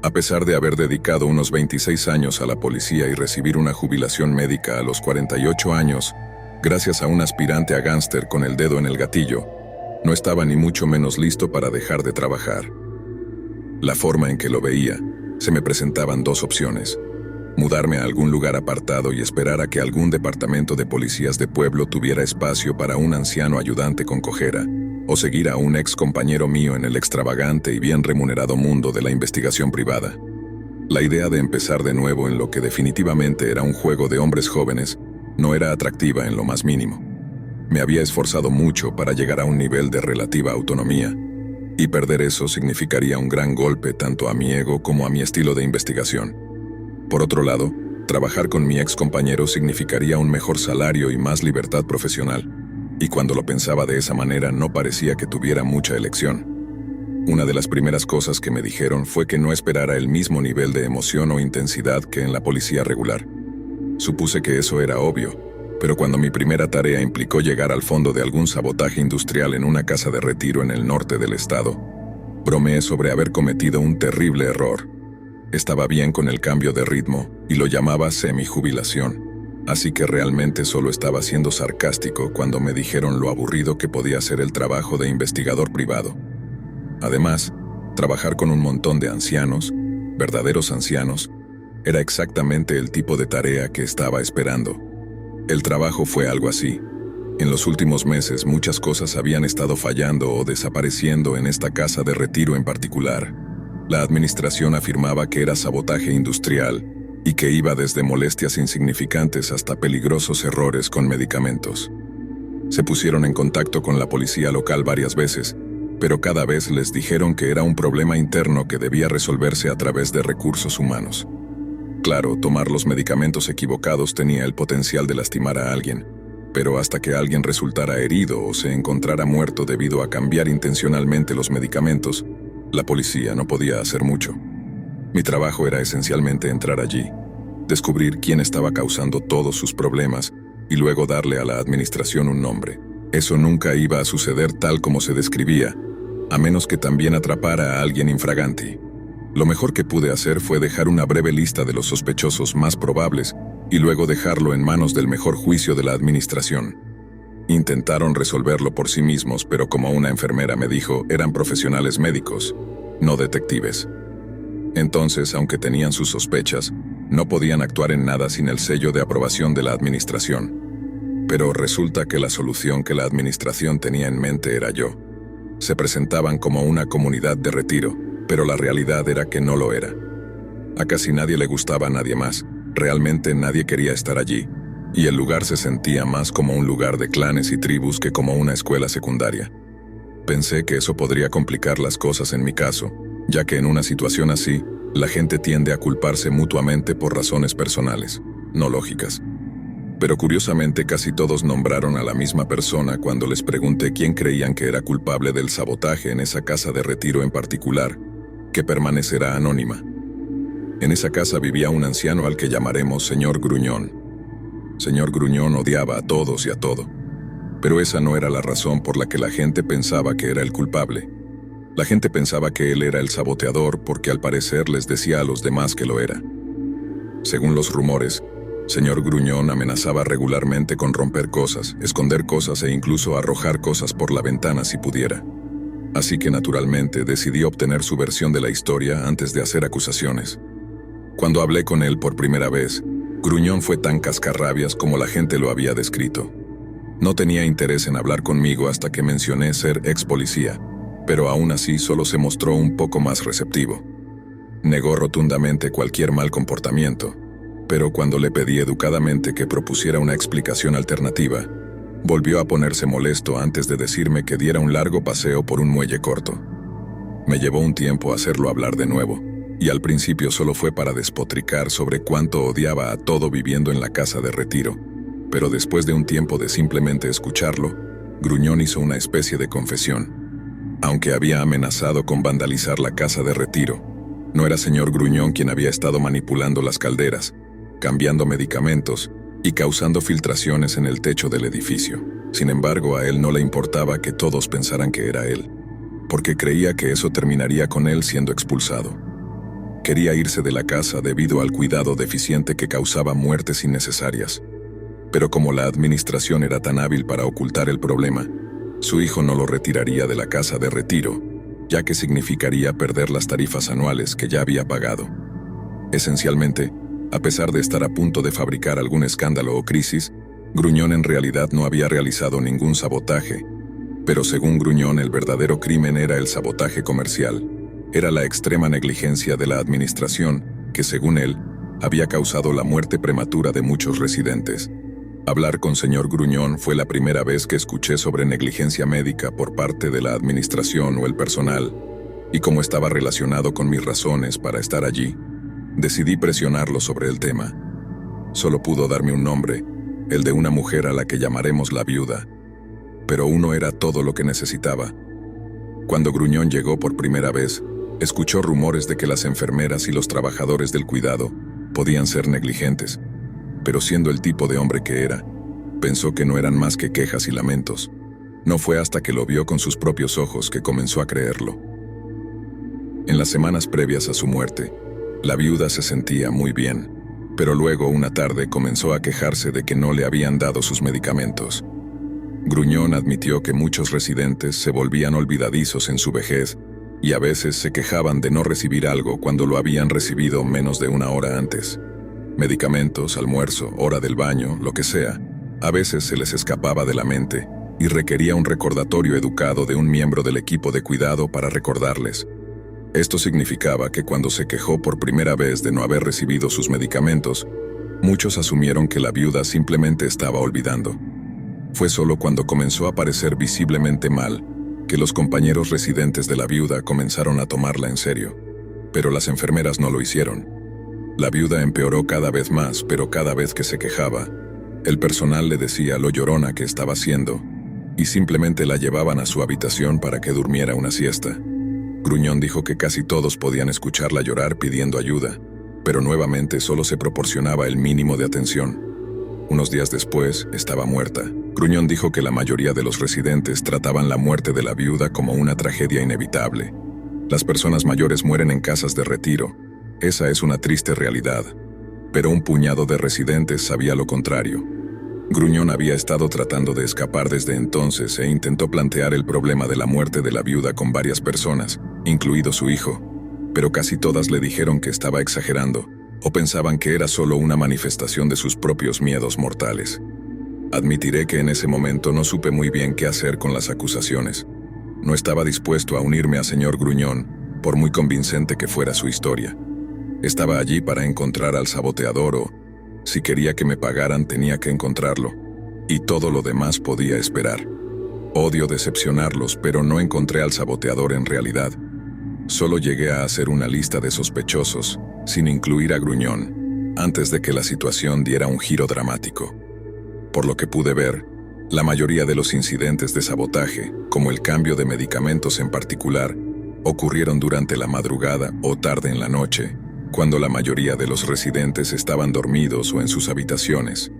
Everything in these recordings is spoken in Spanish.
A pesar de haber dedicado unos 26 años a la policía y recibir una jubilación médica a los 48 años, gracias a un aspirante a gángster con el dedo en el gatillo, no estaba ni mucho menos listo para dejar de trabajar. La forma en que lo veía, se me presentaban dos opciones: mudarme a algún lugar apartado y esperar a que algún departamento de policías de pueblo tuviera espacio para un anciano ayudante con cojera, o seguir a un ex compañero mío en el extravagante y bien remunerado mundo de la investigación privada. La idea de empezar de nuevo en lo que definitivamente era un juego de hombres jóvenes no era atractiva en lo más mínimo. Me había esforzado mucho para llegar a un nivel de relativa autonomía, y perder eso significaría un gran golpe tanto a mi ego como a mi estilo de investigación. Por otro lado, trabajar con mi ex compañero significaría un mejor salario y más libertad profesional, y cuando lo pensaba de esa manera no parecía que tuviera mucha elección. Una de las primeras cosas que me dijeron fue que no esperara el mismo nivel de emoción o intensidad que en la policía regular. Supuse que eso era obvio, pero cuando mi primera tarea implicó llegar al fondo de algún sabotaje industrial en una casa de retiro en el norte del estado, bromeé sobre haber cometido un terrible error. Estaba bien con el cambio de ritmo y lo llamaba semi-jubilación, así que realmente solo estaba siendo sarcástico cuando me dijeron lo aburrido que podía ser el trabajo de investigador privado. Además, trabajar con un montón de ancianos, verdaderos ancianos, era exactamente el tipo de tarea que estaba esperando. El trabajo fue algo así. En los últimos meses muchas cosas habían estado fallando o desapareciendo en esta casa de retiro en particular. La administración afirmaba que era sabotaje industrial y que iba desde molestias insignificantes hasta peligrosos errores con medicamentos. Se pusieron en contacto con la policía local varias veces, pero cada vez les dijeron que era un problema interno que debía resolverse a través de recursos humanos. Claro, tomar los medicamentos equivocados tenía el potencial de lastimar a alguien, pero hasta que alguien resultara herido o se encontrara muerto debido a cambiar intencionalmente los medicamentos, la policía no podía hacer mucho. Mi trabajo era esencialmente entrar allí, descubrir quién estaba causando todos sus problemas y luego darle a la administración un nombre. Eso nunca iba a suceder tal como se describía, a menos que también atrapara a alguien infraganti. Lo mejor que pude hacer fue dejar una breve lista de los sospechosos más probables y luego dejarlo en manos del mejor juicio de la administración. Intentaron resolverlo por sí mismos, pero como una enfermera me dijo, eran profesionales médicos, no detectives. Entonces, aunque tenían sus sospechas, no podían actuar en nada sin el sello de aprobación de la administración. Pero resulta que la solución que la administración tenía en mente era yo. Se presentaban como una comunidad de retiro, pero la realidad era que no lo era. A casi nadie le gustaba a nadie más, realmente nadie quería estar allí, y el lugar se sentía más como un lugar de clanes y tribus que como una escuela secundaria. Pensé que eso podría complicar las cosas en mi caso, ya que en una situación así, la gente tiende a culparse mutuamente por razones personales, no lógicas. Pero curiosamente casi todos nombraron a la misma persona cuando les pregunté quién creían que era culpable del sabotaje en esa casa de retiro en particular, que permanecerá anónima. En esa casa vivía un anciano al que llamaremos Señor Gruñón. Señor Gruñón odiaba a todos y a todo, pero esa no era la razón por la que la gente pensaba que era el culpable. La gente pensaba que él era el saboteador porque al parecer les decía a los demás que lo era. Según los rumores, Señor Gruñón amenazaba regularmente con romper cosas, esconder cosas e incluso arrojar cosas por la ventana si pudiera. Así que naturalmente decidí obtener su versión de la historia antes de hacer acusaciones. Cuando hablé con él por primera vez, Gruñón fue tan cascarrabias como la gente lo había descrito. No tenía interés en hablar conmigo hasta que mencioné ser ex policía, pero aún así solo se mostró un poco más receptivo. Negó rotundamente cualquier mal comportamiento, pero cuando le pedí educadamente que propusiera una explicación alternativa, volvió a ponerse molesto antes de decirme que diera un largo paseo por un muelle corto. Me llevó un tiempo hacerlo hablar de nuevo, y al principio solo fue para despotricar sobre cuánto odiaba a todo viviendo en la casa de retiro, pero después de un tiempo de simplemente escucharlo, Gruñón hizo una especie de confesión. Aunque había amenazado con vandalizar la casa de retiro, no era señor Gruñón quien había estado manipulando las calderas, cambiando medicamentos y causando filtraciones en el techo del edificio. Sin embargo, a él no le importaba que todos pensaran que era él, porque creía que eso terminaría con él siendo expulsado. Quería irse de la casa debido al cuidado deficiente que causaba muertes innecesarias. Pero como la administración era tan hábil para ocultar el problema, su hijo no lo retiraría de la casa de retiro, ya que significaría perder las tarifas anuales que ya había pagado. Esencialmente, a pesar de estar a punto de fabricar algún escándalo o crisis, Gruñón en realidad no había realizado ningún sabotaje. Pero según Gruñón, el verdadero crimen era el sabotaje comercial. Era la extrema negligencia de la administración que, según él, había causado la muerte prematura de muchos residentes. Hablar con señor Gruñón fue la primera vez que escuché sobre negligencia médica por parte de la administración o el personal, y como estaba relacionado con mis razones para estar allí, decidí presionarlo sobre el tema. Solo pudo darme un nombre, el de una mujer a la que llamaremos la viuda, pero uno era todo lo que necesitaba. Cuando Gruñón llegó por primera vez, escuchó rumores de que las enfermeras y los trabajadores del cuidado podían ser negligentes, pero siendo el tipo de hombre que era, pensó que no eran más que quejas y lamentos. No fue hasta que lo vio con sus propios ojos que comenzó a creerlo. En las semanas previas a su muerte, la viuda se sentía muy bien, pero luego una tarde comenzó a quejarse de que no le habían dado sus medicamentos. Gruñón admitió que muchos residentes se volvían olvidadizos en su vejez y a veces se quejaban de no recibir algo cuando lo habían recibido menos de una hora antes. Medicamentos, almuerzo, hora del baño, lo que sea, a veces se les escapaba de la mente y requería un recordatorio educado de un miembro del equipo de cuidado para recordarles. Esto significaba que cuando se quejó por primera vez de no haber recibido sus medicamentos, muchos asumieron que la viuda simplemente estaba olvidando. Fue solo cuando comenzó a parecer visiblemente mal que los compañeros residentes de la viuda comenzaron a tomarla en serio, pero las enfermeras no lo hicieron. La viuda empeoró cada vez más, pero cada vez que se quejaba, el personal le decía lo llorona que estaba siendo, y simplemente la llevaban a su habitación para que durmiera una siesta. Gruñón dijo que casi todos podían escucharla llorar pidiendo ayuda, pero nuevamente solo se proporcionaba el mínimo de atención. Unos días después, estaba muerta. Gruñón dijo que la mayoría de los residentes trataban la muerte de la viuda como una tragedia inevitable. Las personas mayores mueren en casas de retiro. Esa es una triste realidad, pero un puñado de residentes sabía lo contrario. Gruñón había estado tratando de escapar desde entonces e intentó plantear el problema de la muerte de la viuda con varias personas, incluido su hijo, pero casi todas le dijeron que estaba exagerando o pensaban que era solo una manifestación de sus propios miedos mortales. Admitiré que en ese momento no supe muy bien qué hacer con las acusaciones. No estaba dispuesto a unirme a señor Gruñón, por muy convincente que fuera su historia. Estaba allí para encontrar al saboteador o, si quería que me pagaran, tenía que encontrarlo, y todo lo demás podía esperar. Odio decepcionarlos, pero no encontré al saboteador en realidad. Solo llegué a hacer una lista de sospechosos, sin incluir a Gruñón, antes de que la situación diera un giro dramático. Por lo que pude ver, la mayoría de los incidentes de sabotaje, como el cambio de medicamentos en particular, ocurrieron durante la madrugada o tarde en la noche, cuando la mayoría de los residentes estaban dormidos o en sus habitaciones.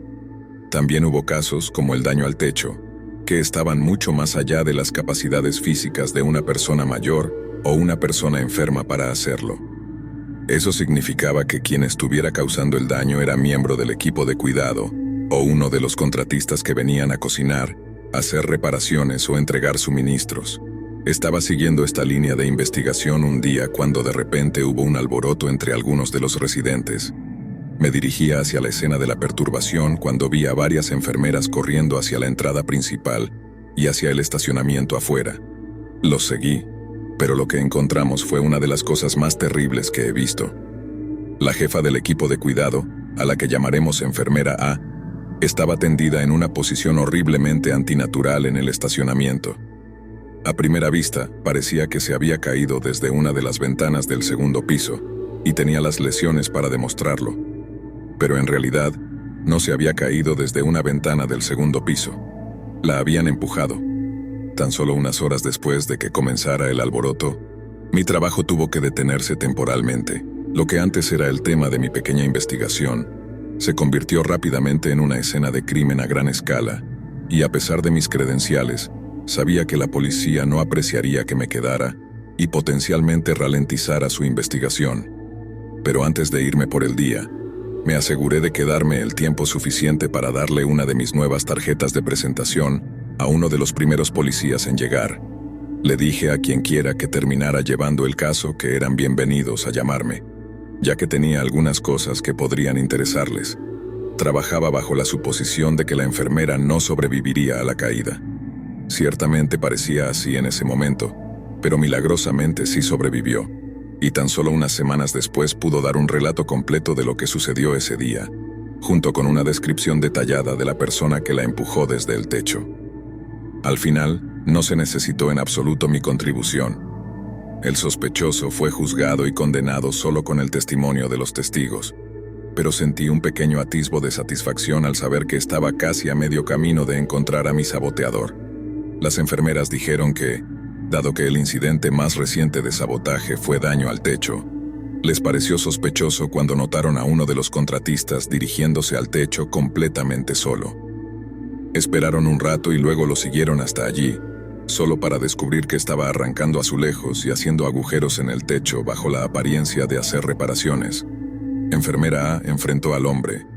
También hubo casos como el daño al techo, que estaban mucho más allá de las capacidades físicas de una persona mayor o una persona enferma para hacerlo. Eso significaba que quien estuviera causando el daño era miembro del equipo de cuidado o uno de los contratistas que venían a cocinar, hacer reparaciones o entregar suministros. Estaba siguiendo esta línea de investigación un día cuando de repente hubo un alboroto entre algunos de los residentes. Me dirigía hacia la escena de la perturbación cuando vi a varias enfermeras corriendo hacia la entrada principal y hacia el estacionamiento afuera. Los seguí, pero lo que encontramos fue una de las cosas más terribles que he visto. La jefa del equipo de cuidado, a la que llamaremos enfermera A, estaba tendida en una posición horriblemente antinatural en el estacionamiento. A primera vista, parecía que se había caído desde una de las ventanas del segundo piso, y tenía las lesiones para demostrarlo. Pero en realidad, no se había caído desde una ventana del segundo piso. La habían empujado. Tan solo unas horas después de que comenzara el alboroto, mi trabajo tuvo que detenerse temporalmente. Lo que antes era el tema de mi pequeña investigación, se convirtió rápidamente en una escena de crimen a gran escala, y a pesar de mis credenciales, sabía que la policía no apreciaría que me quedara y potencialmente ralentizara su investigación. Pero antes de irme por el día, me aseguré de quedarme el tiempo suficiente para darle una de mis nuevas tarjetas de presentación a uno de los primeros policías en llegar. Le dije a quien quiera que terminara llevando el caso que eran bienvenidos a llamarme, ya que tenía algunas cosas que podrían interesarles. Trabajaba bajo la suposición de que la enfermera no sobreviviría a la caída. Ciertamente parecía así en ese momento, pero milagrosamente sí sobrevivió, y tan solo unas semanas después pudo dar un relato completo de lo que sucedió ese día, junto con una descripción detallada de la persona que la empujó desde el techo. Al final, no se necesitó en absoluto mi contribución. El sospechoso fue juzgado y condenado solo con el testimonio de los testigos, pero sentí un pequeño atisbo de satisfacción al saber que estaba casi a medio camino de encontrar a mi saboteador. Las enfermeras dijeron que, dado que el incidente más reciente de sabotaje fue daño al techo, les pareció sospechoso cuando notaron a uno de los contratistas dirigiéndose al techo completamente solo. Esperaron un rato y luego lo siguieron hasta allí, solo para descubrir que estaba arrancando azulejos y haciendo agujeros en el techo bajo la apariencia de hacer reparaciones. Enfermera A enfrentó al hombre,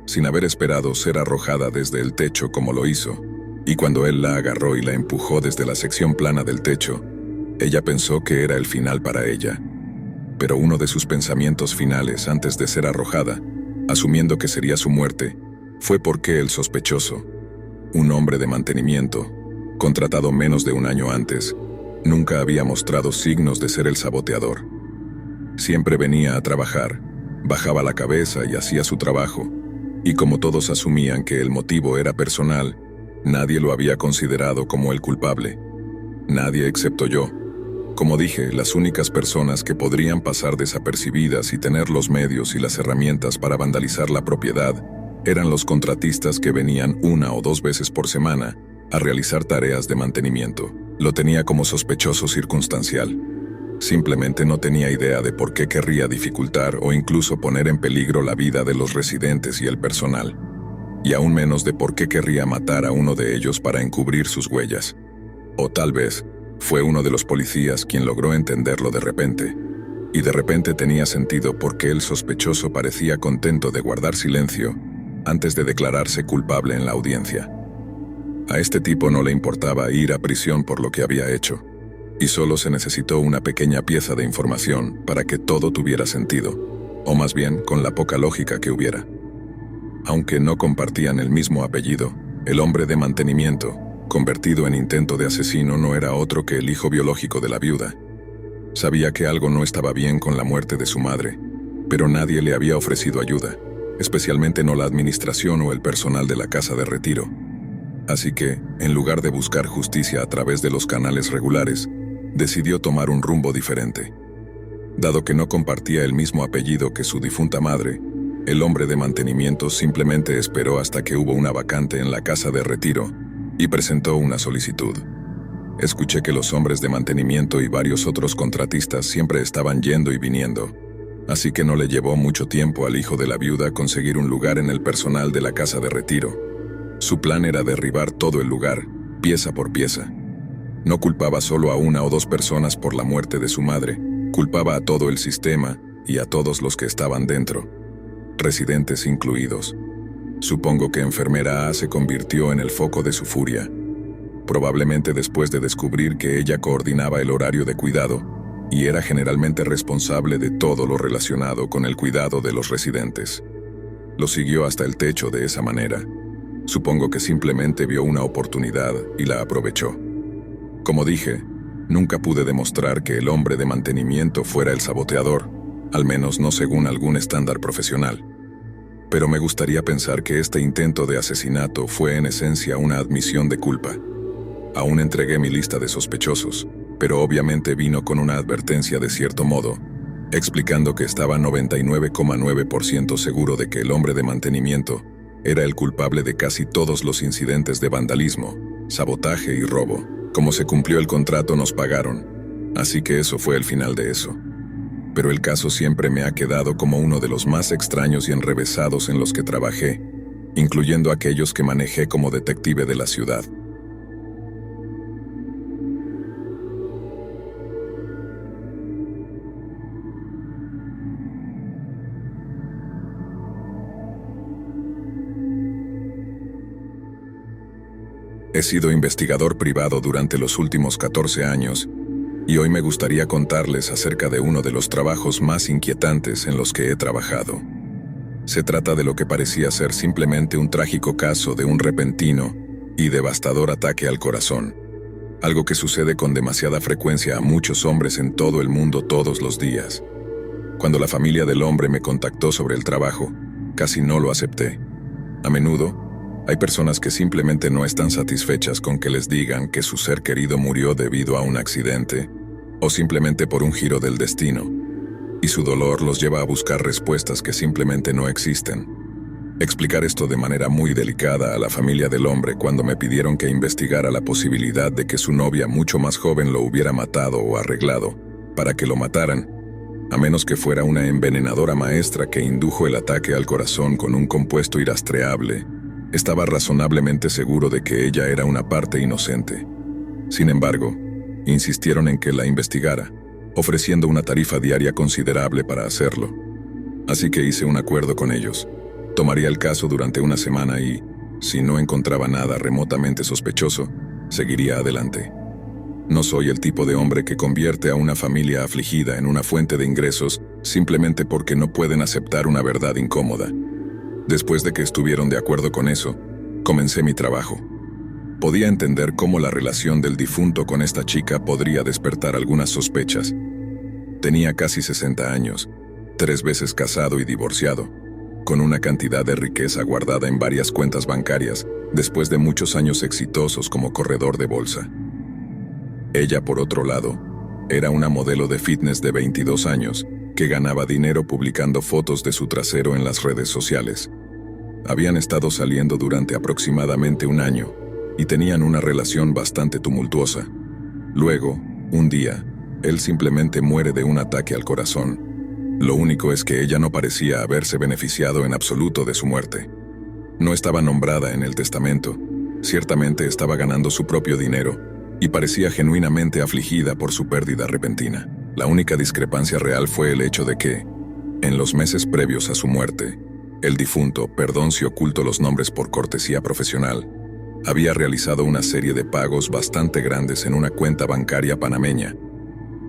sin haber esperado ser arrojada desde el techo como lo hizo, y cuando él la agarró y la empujó desde la sección plana del techo, ella pensó que era el final para ella. Pero uno de sus pensamientos finales antes de ser arrojada, asumiendo que sería su muerte, fue porque el sospechoso, un hombre de mantenimiento, contratado menos de un año antes, nunca había mostrado signos de ser el saboteador. Siempre venía a trabajar, bajaba la cabeza y hacía su trabajo, y como todos asumían que el motivo era personal, nadie lo había considerado como el culpable. Nadie excepto yo. Como dije, las únicas personas que podrían pasar desapercibidas y tener los medios y las herramientas para vandalizar la propiedad eran los contratistas que venían 1 o 2 veces por semana a realizar tareas de mantenimiento. Lo tenía como sospechoso circunstancial. Simplemente no tenía idea de por qué querría dificultar o incluso poner en peligro la vida de los residentes y el personal. Y aún menos de por qué querría matar a uno de ellos para encubrir sus huellas. O tal vez, fue uno de los policías quien logró entenderlo de repente. Y de repente tenía sentido por qué el sospechoso parecía contento de guardar silencio antes de declararse culpable en la audiencia. A este tipo no le importaba ir a prisión por lo que había hecho, y solo se necesitó una pequeña pieza de información para que todo tuviera sentido, o más bien con la poca lógica que hubiera. Aunque no compartían el mismo apellido, el hombre de mantenimiento, convertido en intento de asesino, no era otro que el hijo biológico de la viuda. Sabía que algo no estaba bien con la muerte de su madre, pero nadie le había ofrecido ayuda, especialmente no la administración o el personal de la casa de retiro. Así que, en lugar de buscar justicia a través de los canales regulares, decidió tomar un rumbo diferente. Dado que no compartía el mismo apellido que su difunta madre, el hombre de mantenimiento simplemente esperó hasta que hubo una vacante en la casa de retiro y presentó una solicitud. Escuché que los hombres de mantenimiento y varios otros contratistas siempre estaban yendo y viniendo, así que no le llevó mucho tiempo al hijo de la viuda conseguir un lugar en el personal de la casa de retiro. Su plan era derribar todo el lugar, pieza por pieza. No culpaba solo a 1 o 2 personas por la muerte de su madre, culpaba a todo el sistema y a todos los que estaban dentro, residentes incluidos. Supongo que enfermera A se convirtió en el foco de su furia, probablemente después de descubrir que ella coordinaba el horario de cuidado y era generalmente responsable de todo lo relacionado con el cuidado de los residentes. Lo siguió hasta el techo de esa manera. Supongo que simplemente vio una oportunidad y la aprovechó. Como dije, nunca pude demostrar que el hombre de mantenimiento fuera el saboteador, al menos no según algún estándar profesional. Pero me gustaría pensar que este intento de asesinato fue en esencia una admisión de culpa. Aún entregué mi lista de sospechosos, pero obviamente vino con una advertencia de cierto modo, explicando que estaba 99,9% seguro de que el hombre de mantenimiento era el culpable de casi todos los incidentes de vandalismo, sabotaje y robo. Como se cumplió el contrato, nos pagaron, así que eso fue el final de eso. Pero el caso siempre me ha quedado como uno de los más extraños y enrevesados en los que trabajé, incluyendo aquellos que manejé como detective de la ciudad. He sido investigador privado durante los últimos 14 años y hoy me gustaría contarles acerca de uno de los trabajos más inquietantes en los que he trabajado. Se trata de lo que parecía ser simplemente un trágico caso de un repentino y devastador ataque al corazón, algo que sucede con demasiada frecuencia a muchos hombres en todo el mundo todos los días. Cuando la familia del hombre me contactó sobre el trabajo, casi no lo acepté. A menudo, hay personas que simplemente no están satisfechas con que les digan que su ser querido murió debido a un accidente o simplemente por un giro del destino, y su dolor los lleva a buscar respuestas que simplemente no existen. Explicar esto de manera muy delicada a la familia del hombre cuando me pidieron que investigara la posibilidad de que su novia mucho más joven lo hubiera matado o arreglado para que lo mataran, a menos que fuera una envenenadora maestra que indujo el ataque al corazón con un compuesto irrastreable. Estaba razonablemente seguro de que ella era una parte inocente. Sin embargo, insistieron en que la investigara, ofreciendo una tarifa diaria considerable para hacerlo. Así que hice un acuerdo con ellos. Tomaría el caso durante una semana y, si no encontraba nada remotamente sospechoso, seguiría adelante. No soy el tipo de hombre que convierte a una familia afligida en una fuente de ingresos simplemente porque no pueden aceptar una verdad incómoda. Después de que estuvieron de acuerdo con eso, comencé mi trabajo. Podía entender cómo la relación del difunto con esta chica podría despertar algunas sospechas. Tenía casi 60 años, 3 veces casado y divorciado, con una cantidad de riqueza guardada en varias cuentas bancarias, después de muchos años exitosos como corredor de bolsa. Ella, por otro lado, era una modelo de fitness de 22 años, que ganaba dinero publicando fotos de su trasero en las redes sociales. Habían estado saliendo durante aproximadamente un año y tenían una relación bastante tumultuosa. Luego, un día, él simplemente muere de un ataque al corazón. Lo único es que ella no parecía haberse beneficiado en absoluto de su muerte. No estaba nombrada en el testamento, ciertamente estaba ganando su propio dinero y parecía genuinamente afligida por su pérdida repentina. La única discrepancia real fue el hecho de que, en los meses previos a su muerte, el difunto, perdón si oculto los nombres por cortesía profesional, había realizado una serie de pagos bastante grandes en una cuenta bancaria panameña,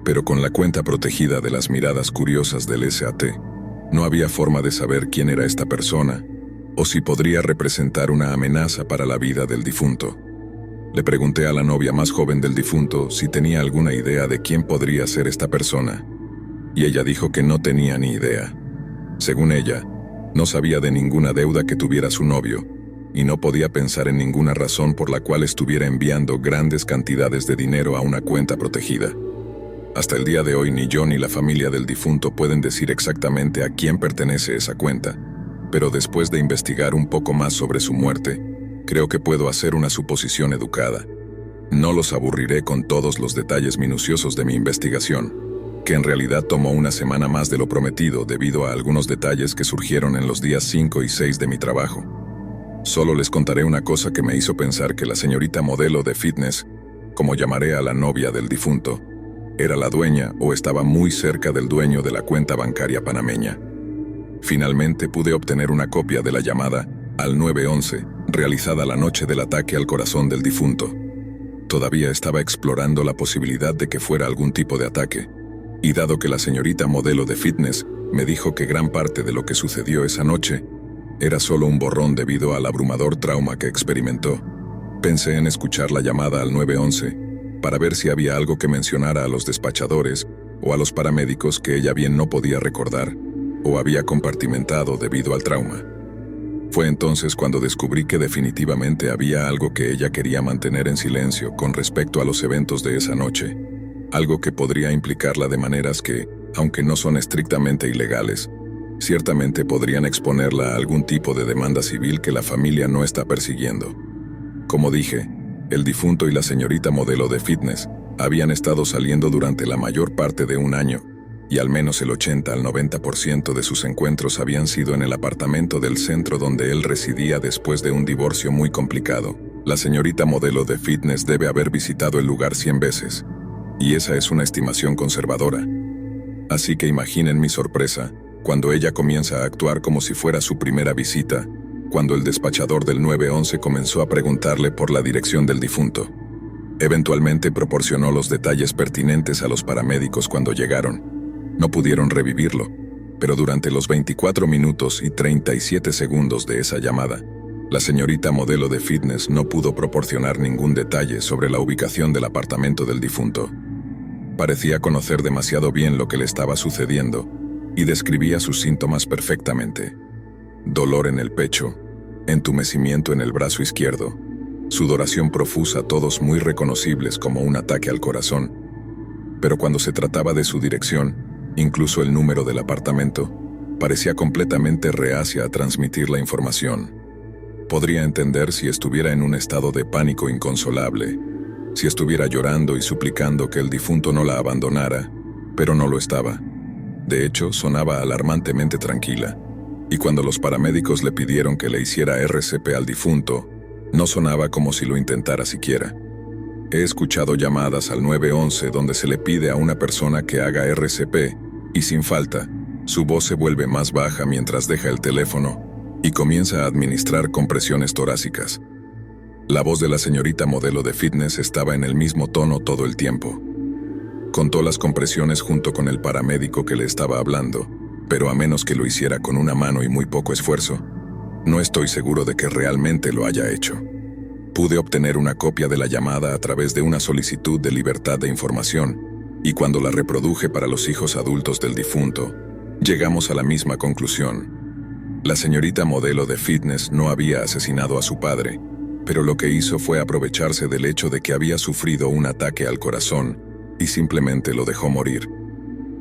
pero con la cuenta protegida de las miradas curiosas del SAT, no había forma de saber quién era esta persona o si podría representar una amenaza para la vida del difunto. Le pregunté a la novia más joven del difunto si tenía alguna idea de quién podría ser esta persona, y ella dijo que no tenía ni idea. Según ella, no sabía de ninguna deuda que tuviera su novio, y no podía pensar en ninguna razón por la cual estuviera enviando grandes cantidades de dinero a una cuenta protegida. Hasta el día de hoy ni yo ni la familia del difunto pueden decir exactamente a quién pertenece esa cuenta, pero después de investigar un poco más sobre su muerte, creo que puedo hacer una suposición educada. No los aburriré con todos los detalles minuciosos de mi investigación, que en realidad tomó una semana más de lo prometido debido a algunos detalles que surgieron en los días 5 y 6 de mi trabajo. Solo les contaré una cosa que me hizo pensar que la señorita modelo de fitness, como llamaré a la novia del difunto, era la dueña o estaba muy cerca del dueño de la cuenta bancaria panameña. Finalmente pude obtener una copia de la llamada al 911, realizada la noche del ataque al corazón del difunto. Todavía estaba explorando la posibilidad de que fuera algún tipo de ataque, y dado que la señorita modelo de fitness me dijo que gran parte de lo que sucedió esa noche era solo un borrón debido al abrumador trauma que experimentó, pensé en escuchar la llamada al 911 para ver si había algo que mencionara a los despachadores o a los paramédicos que ella bien no podía recordar o había compartimentado debido al trauma. Fue entonces cuando descubrí que definitivamente había algo que ella quería mantener en silencio con respecto a los eventos de esa noche, algo que podría implicarla de maneras que, aunque no son estrictamente ilegales, ciertamente podrían exponerla a algún tipo de demanda civil que la familia no está persiguiendo. Como dije, el difunto y la señorita modelo de fitness habían estado saliendo durante la mayor parte de un año, y al menos el 80 al 90% de sus encuentros habían sido en el apartamento del centro donde él residía después de un divorcio muy complicado. La señorita modelo de fitness debe haber visitado el lugar 100 veces, y esa es una estimación conservadora. Así que imaginen mi sorpresa cuando ella comienza a actuar como si fuera su primera visita, cuando el despachador del 911 comenzó a preguntarle por la dirección del difunto. Eventualmente proporcionó los detalles pertinentes a los paramédicos cuando llegaron. No pudieron revivirlo, pero durante los 24 minutos y 37 segundos de esa llamada, la señorita modelo de fitness no pudo proporcionar ningún detalle sobre la ubicación del apartamento del difunto. Parecía conocer demasiado bien lo que le estaba sucediendo y describía sus síntomas perfectamente. Dolor en el pecho, entumecimiento en el brazo izquierdo, sudoración profusa, todos muy reconocibles como un ataque al corazón. Pero cuando se trataba de su dirección, incluso el número del apartamento, parecía completamente reacia a transmitir la información. Podría entender si estuviera en un estado de pánico inconsolable, si estuviera llorando y suplicando que el difunto no la abandonara, pero no lo estaba. De hecho, sonaba alarmantemente tranquila, y cuando los paramédicos le pidieron que le hiciera RCP al difunto, no sonaba como si lo intentara siquiera. He escuchado llamadas al 911 donde se le pide a una persona que haga RCP, y sin falta, su voz se vuelve más baja mientras deja el teléfono y comienza a administrar compresiones torácicas. La voz de la señorita modelo de fitness estaba en el mismo tono todo el tiempo. Contó las compresiones junto con el paramédico que le estaba hablando, pero a menos que lo hiciera con una mano y muy poco esfuerzo, no estoy seguro de que realmente lo haya hecho. Pude obtener una copia de la llamada a través de una solicitud de libertad de información, y cuando la reproduje para los hijos adultos del difunto, llegamos a la misma conclusión. La señorita modelo de fitness no había asesinado a su padre, pero lo que hizo fue aprovecharse del hecho de que había sufrido un ataque al corazón y simplemente lo dejó morir.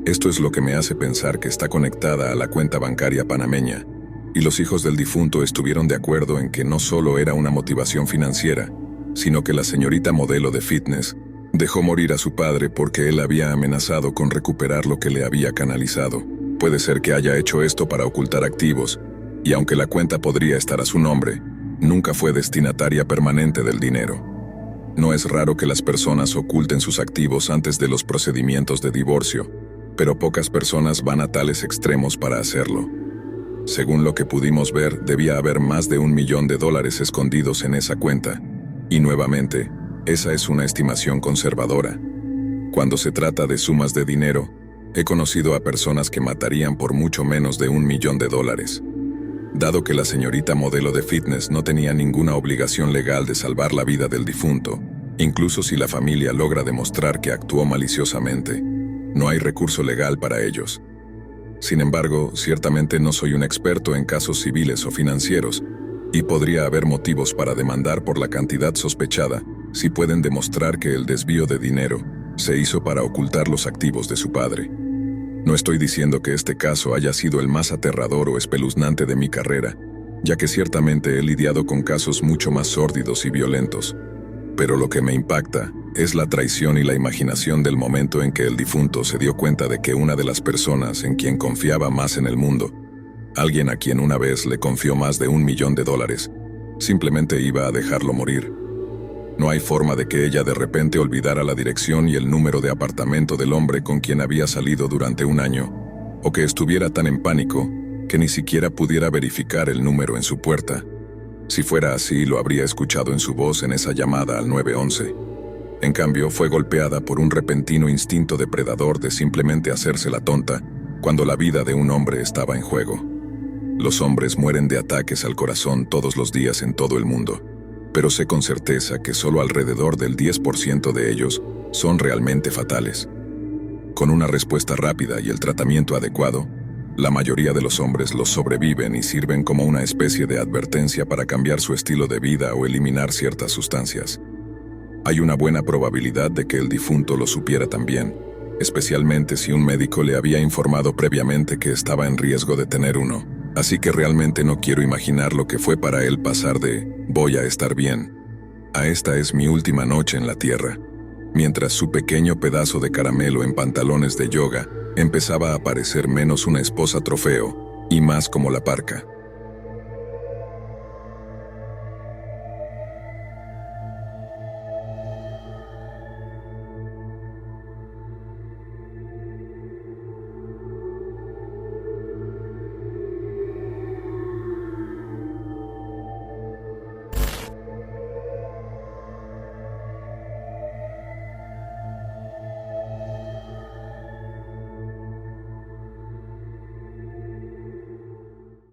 Esto es lo que me hace pensar que está conectada a la cuenta bancaria panameña, y los hijos del difunto estuvieron de acuerdo en que no solo era una motivación financiera, sino que la señorita modelo de fitness dejó morir a su padre porque él había amenazado con recuperar lo que le había canalizado. Puede ser que haya hecho esto para ocultar activos, y aunque la cuenta podría estar a su nombre, nunca fue destinataria permanente del dinero. No es raro que las personas oculten sus activos antes de los procedimientos de divorcio, pero pocas personas van a tales extremos para hacerlo. Según lo que pudimos ver, debía haber más de $1 millón escondidos en esa cuenta, y nuevamente, esa es una estimación conservadora. Cuando se trata de sumas de dinero, he conocido a personas que matarían por mucho menos de $1 millón. Dado que la señorita modelo de fitness no tenía ninguna obligación legal de salvar la vida del difunto, incluso si la familia logra demostrar que actuó maliciosamente, no hay recurso legal para ellos. Sin embargo, ciertamente no soy un experto en casos civiles o financieros, y podría haber motivos para demandar por la cantidad sospechada si pueden demostrar que el desvío de dinero se hizo para ocultar los activos de su padre. No estoy diciendo que este caso haya sido el más aterrador o espeluznante de mi carrera, ya que ciertamente he lidiado con casos mucho más sórdidos y violentos. Pero lo que me impacta es la traición y la imaginación del momento en que el difunto se dio cuenta de que una de las personas en quien confiaba más en el mundo, alguien a quien una vez le confió más de $1 millón, simplemente iba a dejarlo morir. No hay forma de que ella de repente olvidara la dirección y el número de apartamento del hombre con quien había salido durante un año, o que estuviera tan en pánico que ni siquiera pudiera verificar el número en su puerta. Si fuera así, lo habría escuchado en su voz en esa llamada al 911. En cambio, fue golpeada por un repentino instinto depredador de simplemente hacerse la tonta cuando la vida de un hombre estaba en juego. Los hombres mueren de ataques al corazón todos los días en todo el mundo, pero sé con certeza que solo alrededor del 10% de ellos son realmente fatales. Con una respuesta rápida y el tratamiento adecuado, la mayoría de los hombres los sobreviven y sirven como una especie de advertencia para cambiar su estilo de vida o eliminar ciertas sustancias. Hay una buena probabilidad de que el difunto lo supiera también, especialmente si un médico le había informado previamente que estaba en riesgo de tener uno. Así que realmente no quiero imaginar lo que fue para él pasar de «voy a estar bien» a «esta es mi última noche en la tierra», mientras su pequeño pedazo de caramelo en pantalones de yoga empezaba a parecer menos una esposa trofeo y más como la parca.